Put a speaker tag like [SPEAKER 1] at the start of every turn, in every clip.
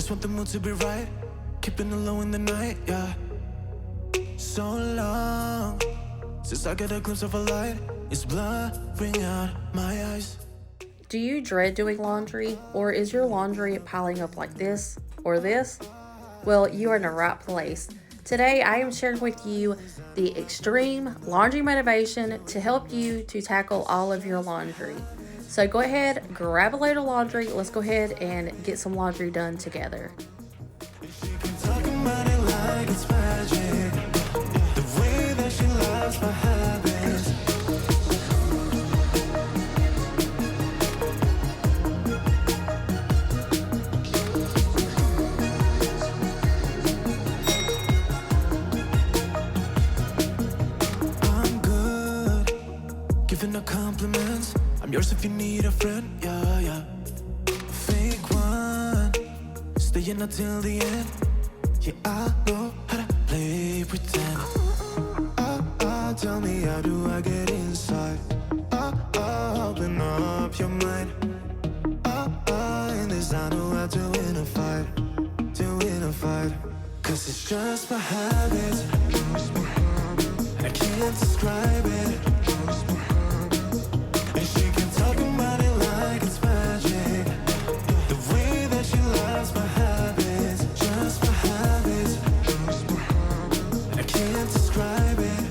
[SPEAKER 1] just want the mood to be right, keeping it low in the night, yeah. So long since I get a glimpse of a light, it's blurring out my eyes.
[SPEAKER 2] Do you dread doing laundry, or is your laundry piling up like this or this? Well, you are in the right place. Today, I am sharing with you the extreme laundry motivation to help you to tackle all of your laundry. So go ahead, grab a load of laundry. Let's go ahead and get some laundry done together.
[SPEAKER 1] She can talk about it like it's magic, the way that she loves my habits. I'm good, giving her compliments. I'm yours if you need a friend, yeah, yeah. Fake one, staying until the end. Yeah, I know how to play pretend. Tell me, how do I get inside? Open up your mind. In this I know how to win a fight, Cause it's just my habits, and I can't describe it. And she can talk about it like it's magic, the way that she loves my habits, just my habits, and I can't describe it.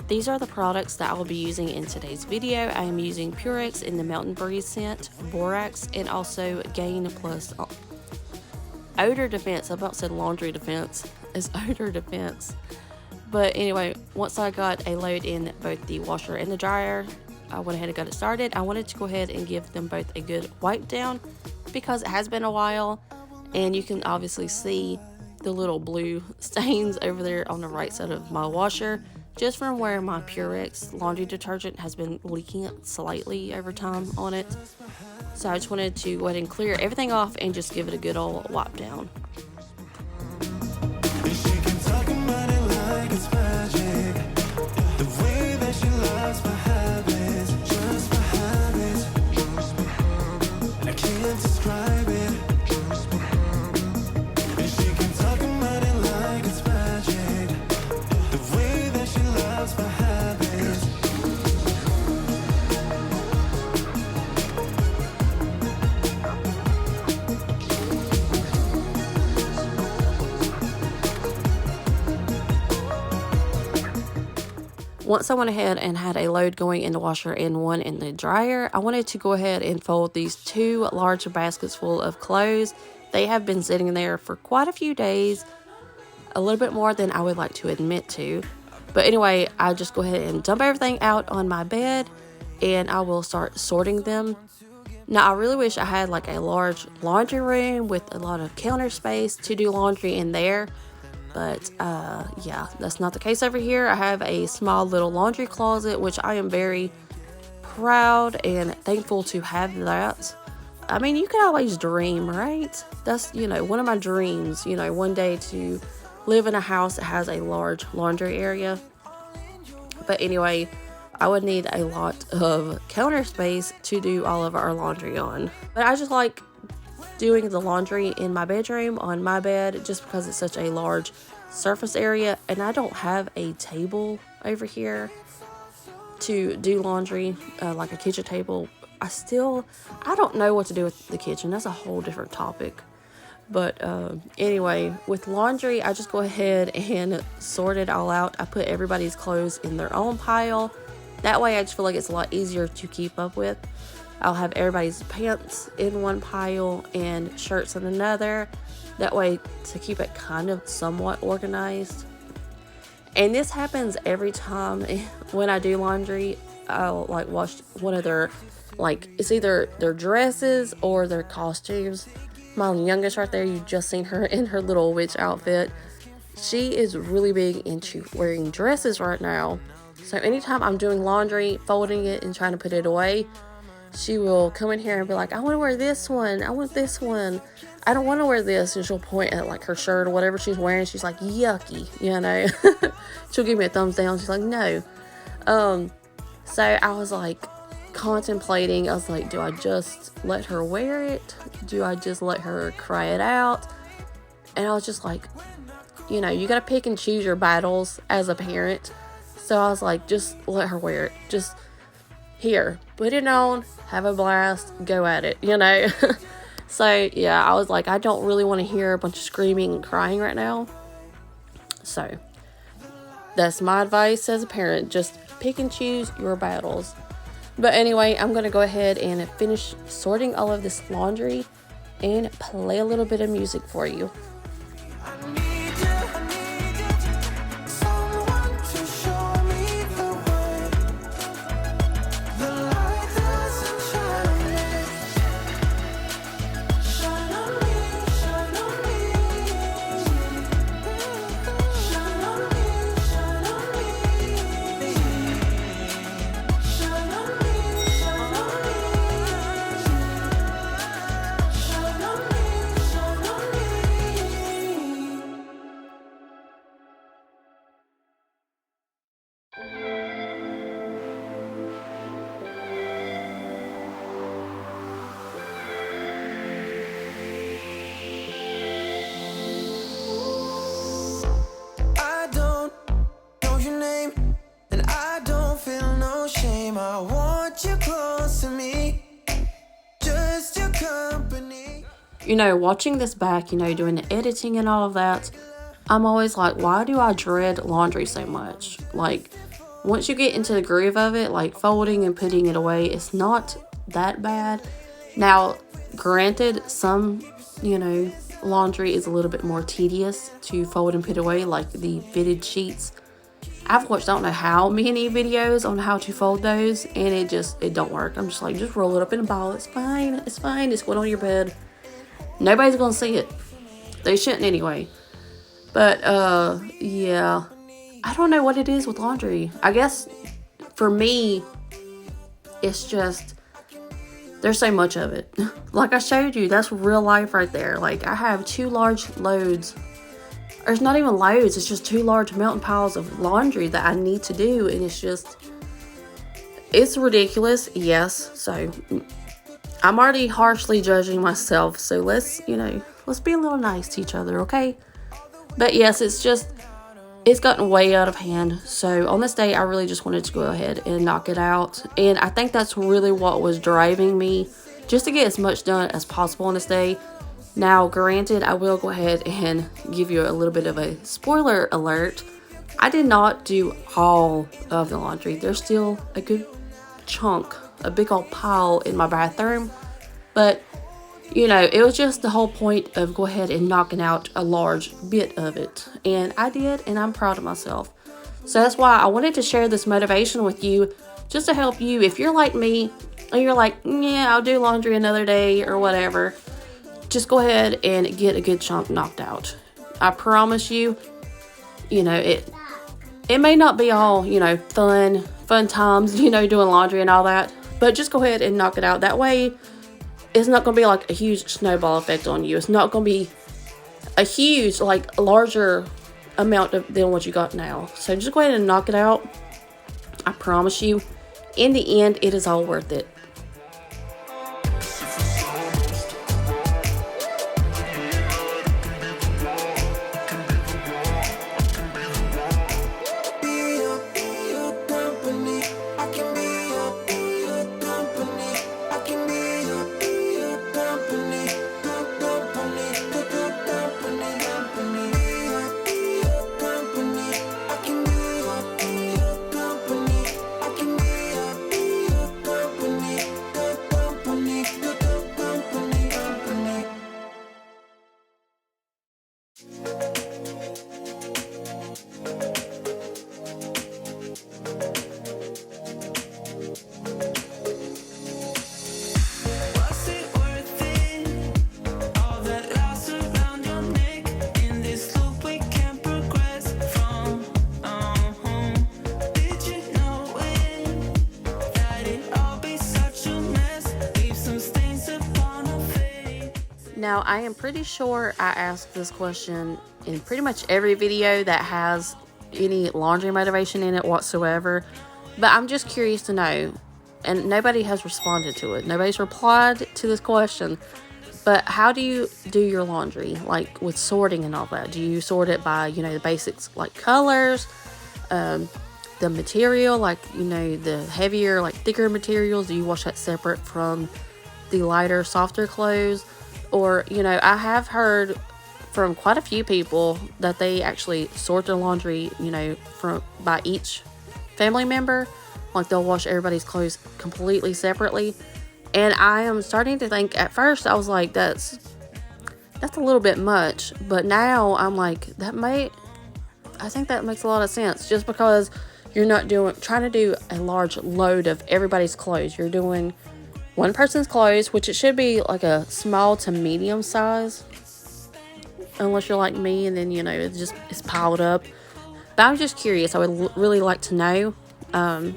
[SPEAKER 2] These are the products that I will be using in today's video. I am using Purex in the Mountain Breeze scent, Borax, and also Gain Plus Odor Defense. I about said laundry defense. It's Odor Defense. But anyway, once I got a load in both the washer and the dryer, I went ahead and got it started. I wanted to go ahead and give them both a good wipe down because it has been a while, and you can obviously see the little blue stains over there on the right side of my washer, just from where my Purex laundry detergent has been leaking slightly over time on it. So I just wanted to go ahead and clear everything off and just give it a good old wipe down.
[SPEAKER 1] And she can talk about it like it's magic, the way that she loves my habits, just my habits, and I can't describe it. And she can talk about it like it's magic, the way that she loves my habits.
[SPEAKER 2] Once I went ahead and had a load going in the washer and one in the dryer, I wanted to go ahead and fold these two large baskets full of clothes. They have been sitting there for quite a few days, a little bit more than I would like to admit to. But anyway, I just go ahead and dump everything out on my bed and I will start sorting them. Now, I really wish I had like a large laundry room with a lot of counter space to do laundry in there. But yeah, that's not the case over here. I have a small little laundry closet, which I am very proud and thankful to have that. I mean, you can always dream, right? That's, one of my dreams, one day to live in a house that has a large laundry area. But anyway, I would need a lot of counter space to do all of our laundry on. But I just like doing the laundry in my bedroom on my bed just because it's such a large surface area, and I don't have a table over here to do laundry, like a kitchen table. I don't know what to do with the kitchen. That's a whole different topic. But anyway, with laundry, I just go ahead and sort it all out. I put everybody's clothes in their own pile. That way I just feel like it's a lot easier to keep up with. I'll have everybody's pants in one pile and shirts in another. That way to keep it kind of somewhat organized. And this happens every time when I do laundry. I'll like wash one of their, like, it's either their dresses or their costumes. My youngest right there, you just seen her in her little witch outfit. She is really big into wearing dresses right now. So anytime I'm doing laundry, folding it and trying to put it away, she will come in here and be like, I want to wear this one. I want this one. I don't want to wear this. And she'll point at like her shirt or whatever she's wearing. She's like, yucky, She'll give me a thumbs down. She's like, no. So I was like, contemplating. I was like, do I just let her wear it? Do I just let her cry it out? And I was just like, you know, you got to pick and choose your battles as a parent. So I was like, just let her wear it. Just here, put it on, have a blast, go at it, you know. So yeah, I was like, I don't really want to hear a bunch of screaming and crying right now. So that's my advice as a parent. Just pick and choose your battles. But anyway, I'm going to go ahead and finish sorting all of this laundry and play a little bit of music for you. You know, watching this back, you know, doing the editing and all of that, I'm always like, why do I dread laundry so much? Like, once you get into the groove of it, like folding and putting it away, it's not that bad. Now, granted, some, you know, laundry is a little bit more tedious to fold and put away, like the fitted sheets. I've watched I don't know how many videos on how to fold those, and it don't work. I'm just like, just roll it up in a ball. It's fine. It's fine. Just go on your bed. Nobody's gonna see it. They shouldn't anyway. But yeah, I don't know what it is with laundry. I guess for me, it's just there's so much of it. Like I showed you, that's real life right there. Like I have 2 large loads. Or it's not even loads, it's just 2 large mountain piles of laundry that I need to do, and it's ridiculous, yes. So I'm already harshly judging myself, so let's be a little nice to each other, okay? But yes, it's gotten way out of hand. So on this day, I really just wanted to go ahead and knock it out. And I think that's really what was driving me, just to get as much done as possible on this day. Now, granted, I will go ahead and give you a little bit of a spoiler alert. I did not do all of the laundry. There's still a good chunk, a big old pile in my bathroom. But, you know, it was just the whole point of go ahead and knocking out a large bit of it. And I did, and I'm proud of myself. So that's why I wanted to share this motivation with you, just to help you. If you're like me, and you're like, yeah, I'll do laundry another day or whatever, just go ahead and get a good chunk knocked out. I promise you, you know, it may not be all, you know, fun times, you know, doing laundry and all that, but just go ahead and knock it out. That way, it's not going to be like a huge snowball effect on you. It's not going to be a huge, like, larger amount than what you got now. So just go ahead and knock it out. I promise you, in the end, it is all worth it. Now, I am pretty sure I asked this question in pretty much every video that has any laundry motivation in it whatsoever, but I'm just curious to know, and nobody has responded to it. Nobody's replied to this question. But how do you do your laundry, like with sorting and all that? Do you sort it by, the basics, like colors, the material, like, the heavier, like thicker materials? Do you wash that separate from the lighter, softer clothes? Or, I have heard from quite a few people that they actually sort their laundry, by each family member. Like, they'll wash everybody's clothes completely separately. And I am starting to think, at first I was like, that's a little bit much. But now I'm like, I think that makes a lot of sense. Just because you're not trying to do a large load of everybody's clothes. You're doing one person's clothes, which it should be like a small to medium size. Unless you're like me, and then, it's piled up. But I'm just curious. I would really like to know. And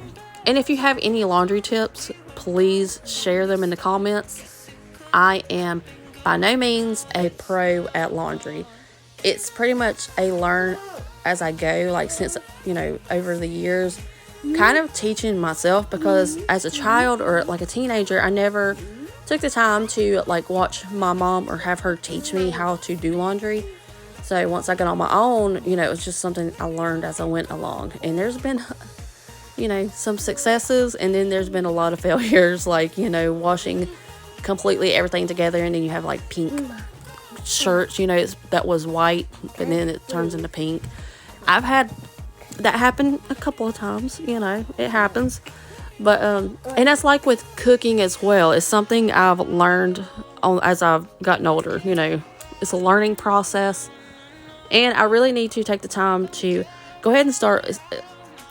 [SPEAKER 2] if you have any laundry tips, please share them in the comments. I am by no means a pro at laundry. It's pretty much a learn as I go, like since, over the years, kind of teaching myself, because as a child or like a teenager, I never took the time to like watch my mom or have her teach me how to do laundry. So once I got on my own, it was just something I learned as I went along. And there's been some successes, and then there's been a lot of failures, like, washing completely everything together, and then you have like pink shirts, that was white, but then it turns into pink. I've had that happen a couple of times, it happens. But, and that's like with cooking as well. It's something I've learned as I've gotten older, it's a learning process. And I really need to take the time to go ahead and start,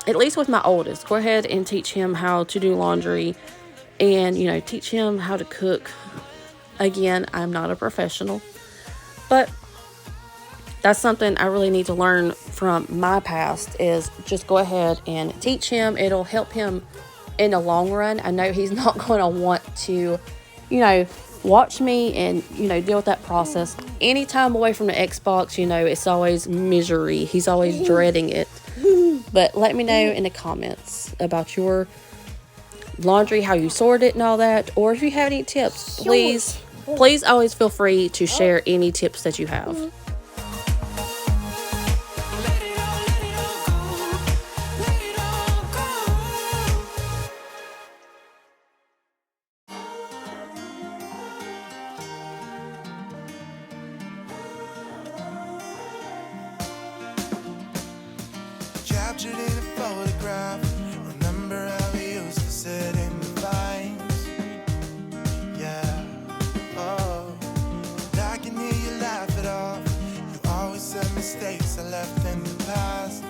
[SPEAKER 2] at least with my oldest, go ahead and teach him how to do laundry and, teach him how to cook. Again, I'm not a professional, but that's something I really need to learn from my past, is just go ahead and teach him. It'll help him in the long run. I know he's not going to want to, watch me and, deal with that process. Anytime away from the Xbox, it's always misery. He's always dreading it. But let me know in the comments about your laundry, how you sort it and all that. Or if you have any tips, please always feel free to share any tips that you have.
[SPEAKER 1] Captured in a photograph. Remember how we used to sit in the vines? Yeah. Oh, and I can hear you laugh it off. You always said mistakes I left in the past.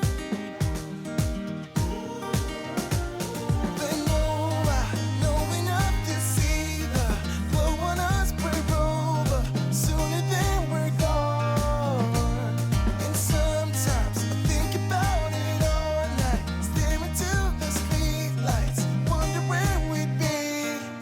[SPEAKER 1] But no, I know enough to see the glow on us. We're over sooner than we're gone. And sometimes I think about it all night, staring to the streetlights, wonder where we'd be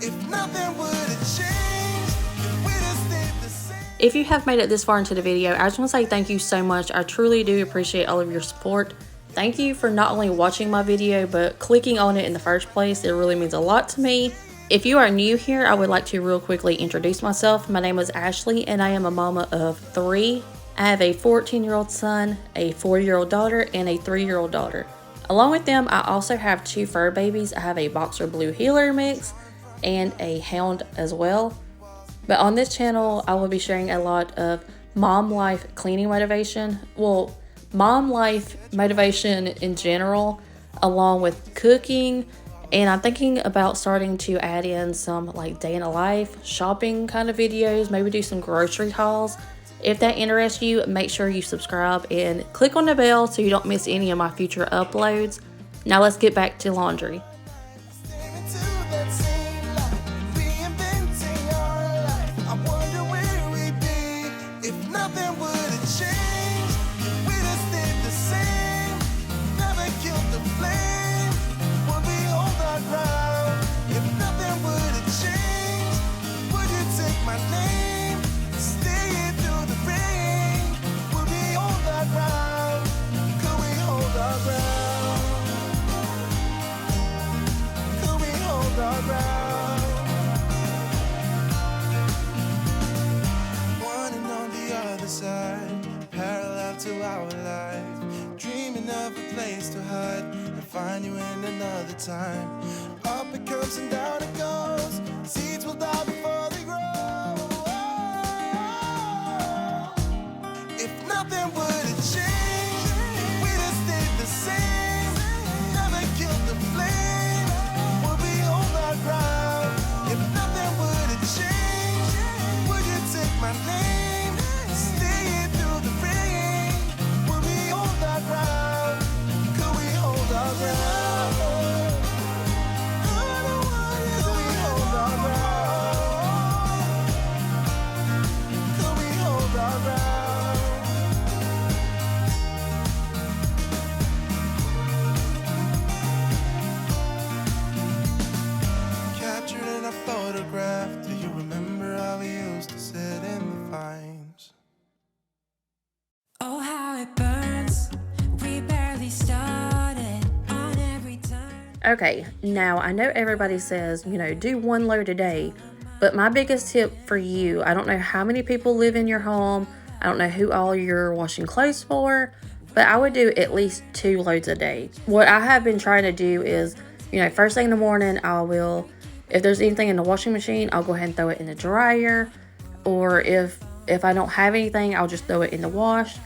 [SPEAKER 1] if nothing would have changed, if we'd have stayed the same.
[SPEAKER 2] If you have made it this far into the video, I just want to say thank you so much. I truly do appreciate all of your support. Thank you for not only watching my video, but clicking on it in the first place. It really means a lot to me. If you are new here, I would like to real quickly introduce myself. My name is Ashley, and I am a mama of 3. I have a 14-year-old son, a 4-year-old daughter, and a 3-year-old daughter. Along with them, I also have 2 fur babies. I have a boxer blue heeler mix and a hound as well. But on this channel, I will be sharing a lot of mom life cleaning motivation. Well, mom life motivation in general, along with cooking. And I'm thinking about starting to add in some like day in a life, shopping kind of videos, maybe do some grocery hauls. If that interests you, make sure you subscribe and click on the bell so you don't miss any of my future uploads. Now let's get back to laundry.
[SPEAKER 1] Staring to that same light, reinventing our life. I wonder where we'd be if nothing would have changed, if we'd have stayed the same, never killed the flame. Would we hold our ground if nothing would have changed? Would you take my name, stay here through the rain? Would we hold our ground? Could we hold our ground? Could we hold our other side, parallel to our life, dreaming of a place to hide and find you in another time. Up it comes and down it goes, seeds will die before they grow. If nothing were to change, if we'd have stayed the same, never killed the flame, would we hold our ground? If nothing were to change, would you take my name, stay through the rain? Would we hold our ground? Could we hold our ground? Could we hold our ground? Could we hold our ground? Captured in a photograph. Do you remember how we used to sit in the vines?
[SPEAKER 3] Oh, how it burns. We barely started on every turn.
[SPEAKER 2] Okay, now I know everybody says, do one load a day, but my biggest tip for you, I don't know how many people live in your home, I don't know who all you're washing clothes for, but I would do at least 2 loads a day. What I have been trying to do is, first thing in the morning, if there's anything in the washing machine, I'll go ahead and throw it in the dryer, or if I don't have anything, I'll just throw it in the wash,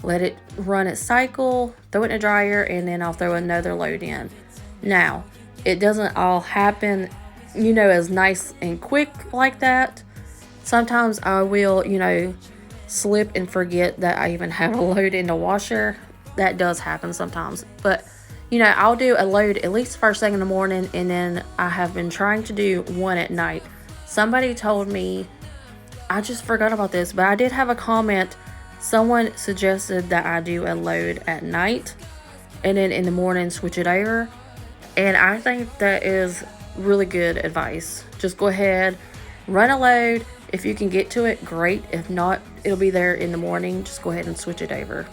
[SPEAKER 2] let it run its cycle, throw it in the dryer, and then I'll throw another load in. Now, it doesn't all happen, as nice and quick like that. Sometimes I will, slip and forget that I even have a load in the washer. That does happen sometimes. But, I'll do a load at least first thing in the morning, and then I have been trying to do one at night. Somebody told me, I just forgot about this, but I did have a comment. Someone suggested that I do a load at night, and then in the morning switch it over. And I think that is really good advice. Just go ahead, run a load. If you can get to it, great. If not, it'll be there in the morning. Just go ahead and switch it over.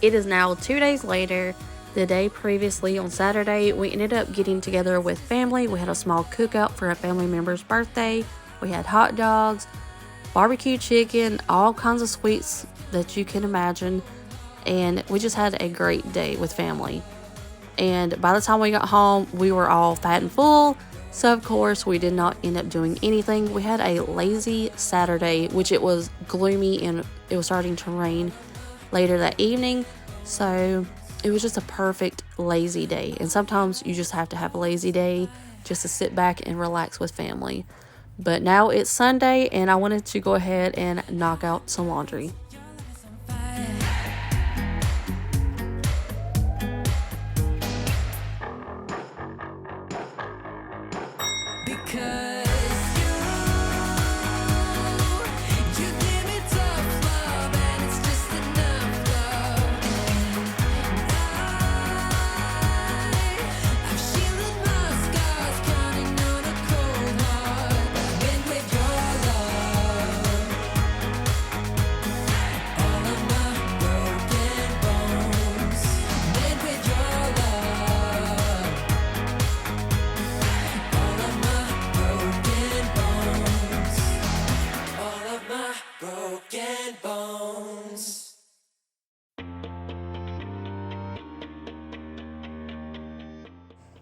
[SPEAKER 2] It is now 2 days later. The day previously on Saturday, we ended up getting together with family. We had a small cookout for a family member's birthday. We had hot dogs, barbecue chicken, all kinds of sweets that you can imagine. And we just had a great day with family. And by the time we got home, we were all fat and full. So of course, we did not end up doing anything. We had a lazy Saturday, which it was gloomy and it was starting to rain later that evening, so it was just a perfect lazy day. And sometimes you just have to have a lazy day just to sit back and relax with family. But now it's Sunday, and I wanted to go ahead and knock out some laundry.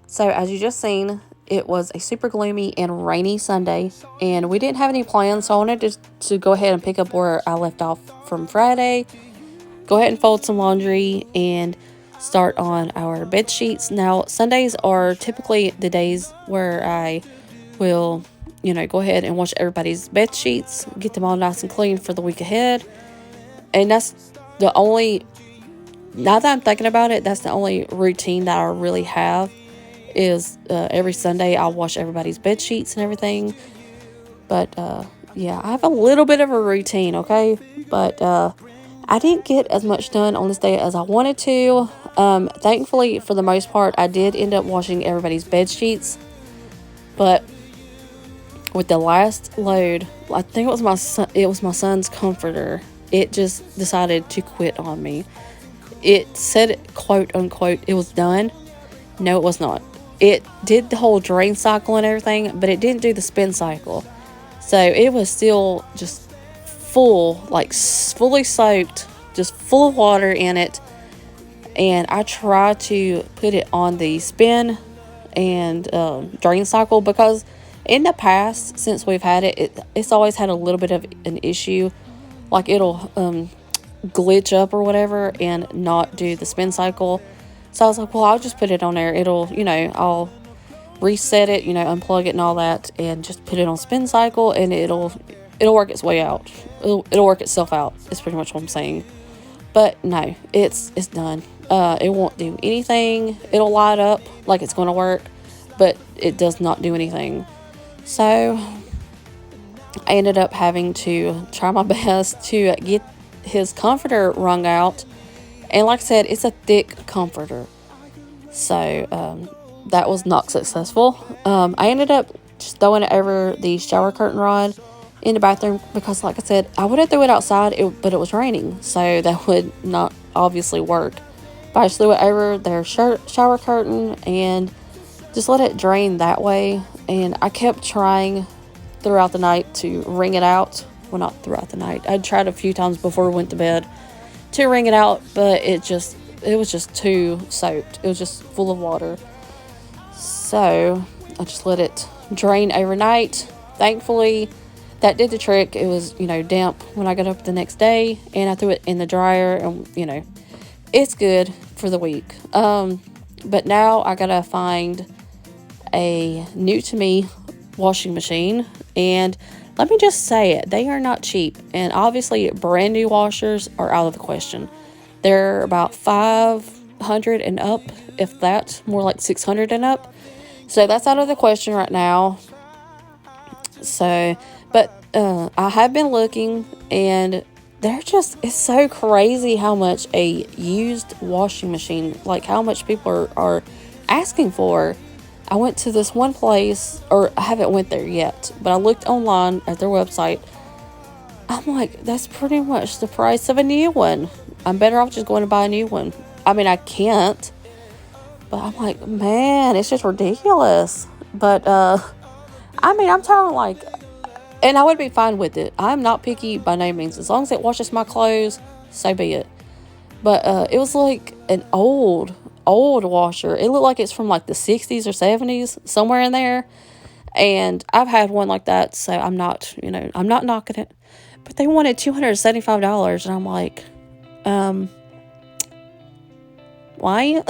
[SPEAKER 2] So as you just seen, it was a super gloomy and rainy Sunday, and we didn't have any plans, so I wanted to go ahead and pick up where I left off from Friday, go ahead and fold some laundry, and start on our bed sheets. Now, Sundays are typically the days where I will, go ahead and wash everybody's bed sheets, get them all nice and clean for the week ahead, and that's the only now that I'm thinking about it, that's the only routine that I really have is every Sunday I'll wash everybody's bed sheets and everything. But yeah, I have a little bit of a routine, okay? But I didn't get as much done on this day as I wanted to. Thankfully, for the most part, I did end up washing everybody's bed sheets. But with the last load, I think it was my son's comforter. It just decided to quit on me. It said, quote unquote, it was done. No, it was not. It did the whole drain cycle and everything, but it didn't do the spin cycle. So it was still just full, like fully soaked, just full of water in it. And I tried to put it on the spin and drain cycle, because in the past, since we've had it's always had a little bit of an issue. Like it'll glitch up or whatever and not do the spin cycle. So I was like, well, I'll just put it on there. It'll, I'll reset it, unplug it and all that, and just put it on spin cycle, and it'll work its way out. It'll work itself out. It's pretty much what I'm saying. But no, it's done. It won't do anything. It'll light up like it's going to work, but it does not do anything. So I ended up having to try my best to get his comforter wrung out. And like I said, it's a thick comforter. So that was not successful. I ended up just throwing it over the shower curtain rod in the bathroom, because like I said, I would have threw it outside, but it was raining, so that would not obviously work. But I just threw it over their shower curtain and just let it drain that way. And I kept trying throughout the night to wring it out. Well, not throughout the night. I tried a few times before we went to bed to wring it out, but it was just too soaked. It was just full of water. So I just let it drain overnight. Thankfully, that did the trick. It was, damp when I got up the next day, and I threw it in the dryer, and, it's good for the week. But now I gotta find a new to me washing machine, and let me just say it, they are not cheap, and obviously brand new washers are out of the question. They're about $500 and up, if that, more like $600 and up. So that's out of the question right now. So, but I have been looking, and it's so crazy how much a used washing machine, like how much people are asking for. I went to this one place, or I haven't went there yet, but I looked online at their website. I'm like, that's pretty much the price of a new one. I'm better off just going to buy a new one. I mean, I can't, but I'm like, man, it's just ridiculous. But, I mean, I'm talking like, and I would be fine with it. I'm not picky by no means. As long as it washes my clothes, so be it. But, it was like an old washer. It looked like it's from like the 60s or 70s, somewhere in there. And I've had one like that, so I'm not knocking it. But they wanted $275, and I'm like, why?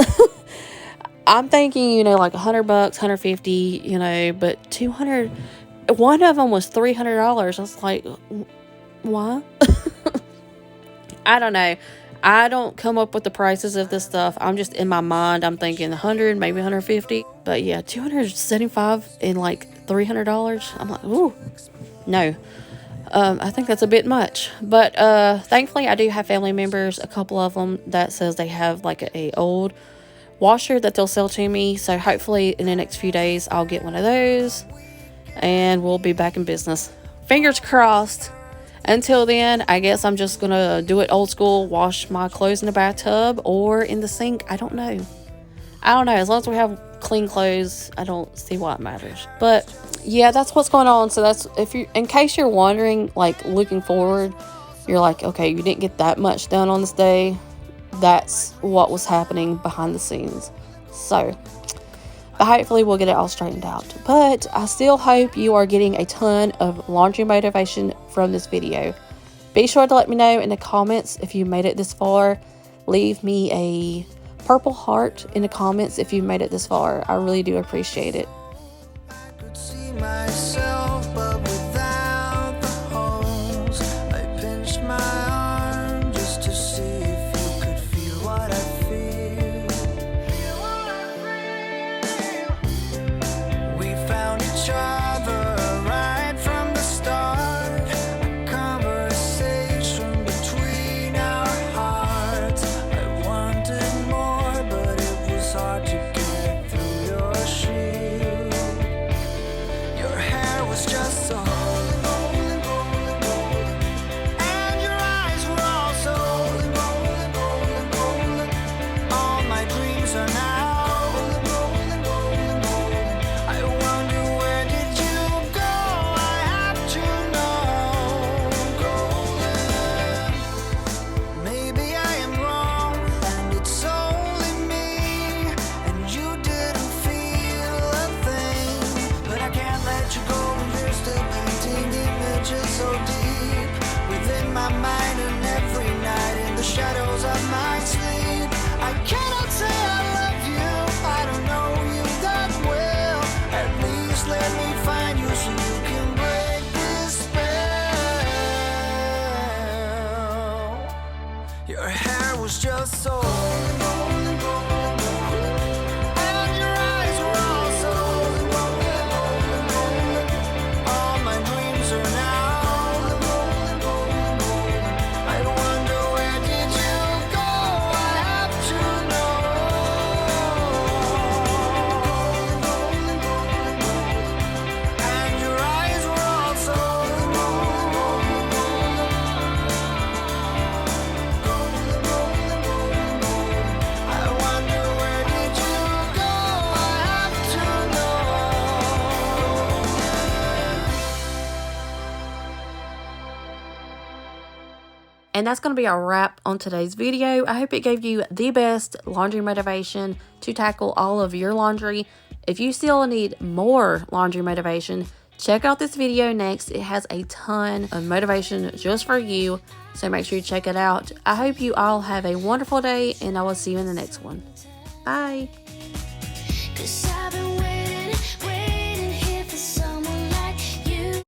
[SPEAKER 2] I'm thinking, like $100, $150, but 200. One of them was $300. I was like, why? I don't know. I don't come up with the prices of this stuff. I'm just in my mind. I'm thinking 100, maybe 150. But yeah, 275 and like $300. I'm like, ooh, no. I think that's a bit much. But thankfully, I do have family members, a couple of them, that says they have like a old washer that they'll sell to me. So hopefully in the next few days, I'll get one of those, and we'll be back in business. Fingers crossed. Until then, I guess I'm just going to do it old school, wash my clothes in the bathtub or in the sink. I don't know. As long as we have clean clothes, I don't see why it matters. But yeah, that's what's going on. So that's, in case you're wondering, like looking forward, you're like, okay, you didn't get that much done on this day. That's what was happening behind the scenes. So hopefully we'll get it all straightened out. But I still hope you are getting a ton of laundry motivation from this video. Be sure to let me know in the comments if you made it this far. Leave me a purple heart in the comments if you made it this far. I really do appreciate it.
[SPEAKER 1] Could see myself, but without the holes. I pinched my arm just to see if you could feel what I sold. And your eyes were also all my dreams are now. I wonder where did you go? I have to know. And your eyes were also I wonder where did you go? I have to know.
[SPEAKER 2] And that's going to be our wrap on today's video. I hope it gave you the best laundry motivation to tackle all of your laundry. If you still need more laundry motivation, check out this video next. It has a ton of motivation just for you, so make sure you check it out. I hope you all have a wonderful day, and I will see you in the next one. Bye.
[SPEAKER 3] 'Cause I've been